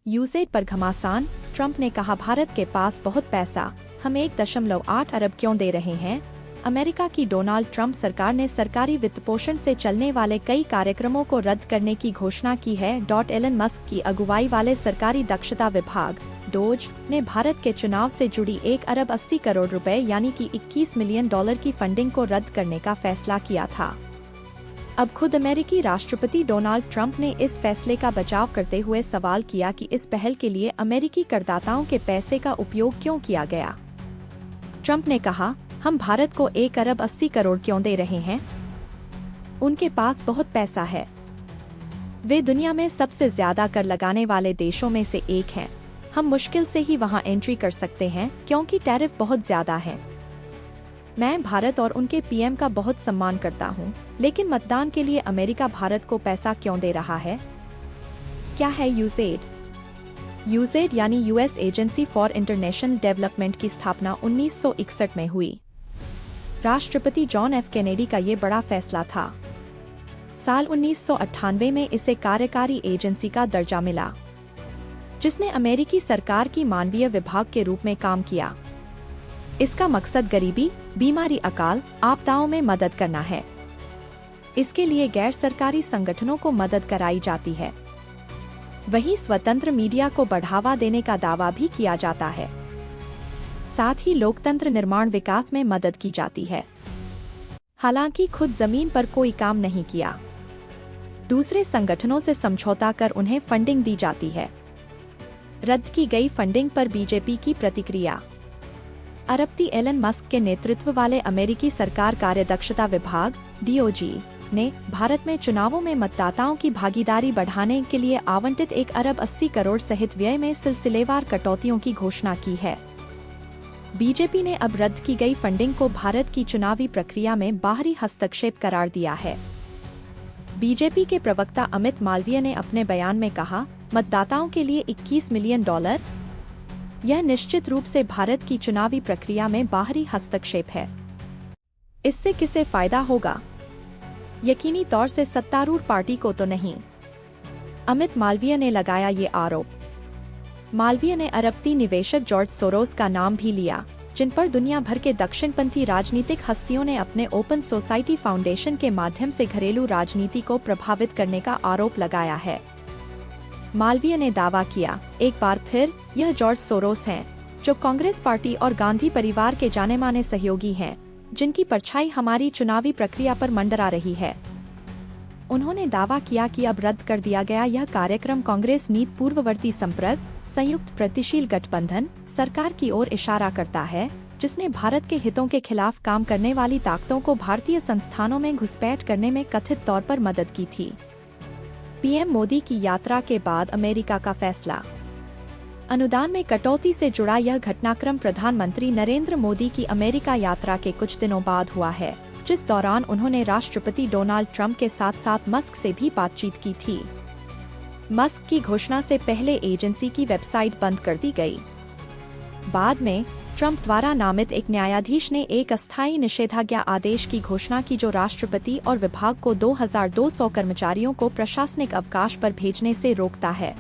यूसेड पर घमासान, ट्रंप ने कहा भारत के पास बहुत पैसा, हम 1.8 अरब क्यों दे रहे हैं। अमेरिका की डोनाल्ड ट्रंप सरकार ने सरकारी वित्तपोषण से चलने वाले कई कार्यक्रमों को रद्द करने की घोषणा की है। एलन मस्क की अगुवाई वाले सरकारी दक्षता विभाग डोज ने भारत के चुनाव से जुड़ी 1 अरब 80 करोड़ रुपए यानी कि $21 मिलियन की फंडिंग को रद्द करने का फैसला किया था। अब खुद अमेरिकी राष्ट्रपति डोनाल्ड ट्रंप ने इस फैसले का बचाव करते हुए सवाल किया कि इस पहल के लिए अमेरिकी करदाताओं के पैसे का उपयोग क्यों किया गया। ट्रंप ने कहा, हम भारत को 1 अरब 80 करोड़ क्यों दे रहे हैं। उनके पास बहुत पैसा है, वे दुनिया में सबसे ज्यादा कर लगाने वाले देशों में से एक हैं। हम मुश्किल से ही वहां एंट्री कर सकते हैं क्योंकि टैरिफ बहुत ज्यादा है। मैं भारत और उनके पीएम का बहुत सम्मान करता हूं, लेकिन मतदान के लिए अमेरिका भारत को पैसा क्यों दे रहा है। क्या है यूसेड? यूसेड यानी US agency for international development की स्थापना 1961 में हुई। राष्ट्रपति जॉन एफ कैनेडी का ये बड़ा फैसला था। साल 1998 में इसे कार्यकारी एजेंसी का दर्जा मिला, जिसने अमेरिकी सरकार की मानवीय विभाग के रूप में काम किया। इसका मकसद गरीबी, बीमारी, अकाल, आपदाओं में मदद करना है। इसके लिए गैर सरकारी संगठनों को मदद कराई जाती है। वहीं स्वतंत्र मीडिया को बढ़ावा देने का दावा भी किया जाता है। साथ ही लोकतंत्र निर्माण विकास में मदद की जाती है। हालांकि खुद जमीन पर कोई काम नहीं किया। दूसरे संगठनों से समझौता कर उन्हें फंडिंग दी जाती है। रद्द की गई फंडिंग पर बीजेपी की प्रतिक्रिया। अरबपति एलन मस्क के नेतृत्व वाले अमेरिकी सरकार कार्यदक्षता विभाग डीओजी ने भारत में चुनावों में मतदाताओं की भागीदारी बढ़ाने के लिए आवंटित 1 अरब 80 करोड़ सहित व्यय में सिलसिलेवार कटौतियों की घोषणा की है। बीजेपी ने अब रद्द की गई फंडिंग को भारत की चुनावी प्रक्रिया में बाहरी हस्तक्षेप करार दिया है। बीजेपी के प्रवक्ता अमित मालवीय ने अपने बयान में कहा, मतदाताओं के लिए $21 मिलियन, यह निश्चित रूप से भारत की चुनावी प्रक्रिया में बाहरी हस्तक्षेप है। इससे किसे फायदा होगा? यकीनी तौर से सत्तारूढ़ पार्टी को तो नहीं। अमित मालवीय ने लगाया ये आरोप। मालवीय ने अरबपति निवेशक जॉर्ज सोरोस का नाम भी लिया, जिन पर दुनिया भर के दक्षिणपंथी राजनीतिक हस्तियों ने अपने ओपन सोसाइटी फाउंडेशन के माध्यम से घरेलू राजनीति को प्रभावित करने का आरोप लगाया है। मालवीय ने दावा किया, एक बार फिर यह जॉर्ज सोरोस हैं, जो कांग्रेस पार्टी और गांधी परिवार के जाने माने सहयोगी हैं, जिनकी परछाई हमारी चुनावी प्रक्रिया पर मंडरा रही है। उन्होंने दावा किया कि अब रद्द कर दिया गया यह कार्यक्रम कांग्रेस नीति पूर्ववर्ती संपर्क संयुक्त प्रगतिशील गठबंधन सरकार की ओर इशारा करता है, जिसने भारत के हितों के खिलाफ काम करने वाली ताकतों को भारतीय संस्थानों में घुसपैठ करने में कथित तौर पर मदद की थी। पीएम मोदी की यात्रा के बाद अमेरिका का फैसला। अनुदान में कटौती से जुड़ा यह घटनाक्रम प्रधानमंत्री नरेंद्र मोदी की अमेरिका यात्रा के कुछ दिनों बाद हुआ है, जिस दौरान उन्होंने राष्ट्रपति डोनाल्ड ट्रंप के साथ साथ मस्क से भी बातचीत की थी। मस्क की घोषणा से पहले एजेंसी की वेबसाइट बंद कर दी गई। बाद में ट्रंप द्वारा नामित एक न्यायाधीश ने एक अस्थायी निषेधाज्ञा आदेश की घोषणा की, जो राष्ट्रपति और विभाग को 2200 कर्मचारियों को प्रशासनिक अवकाश पर भेजने से रोकता है।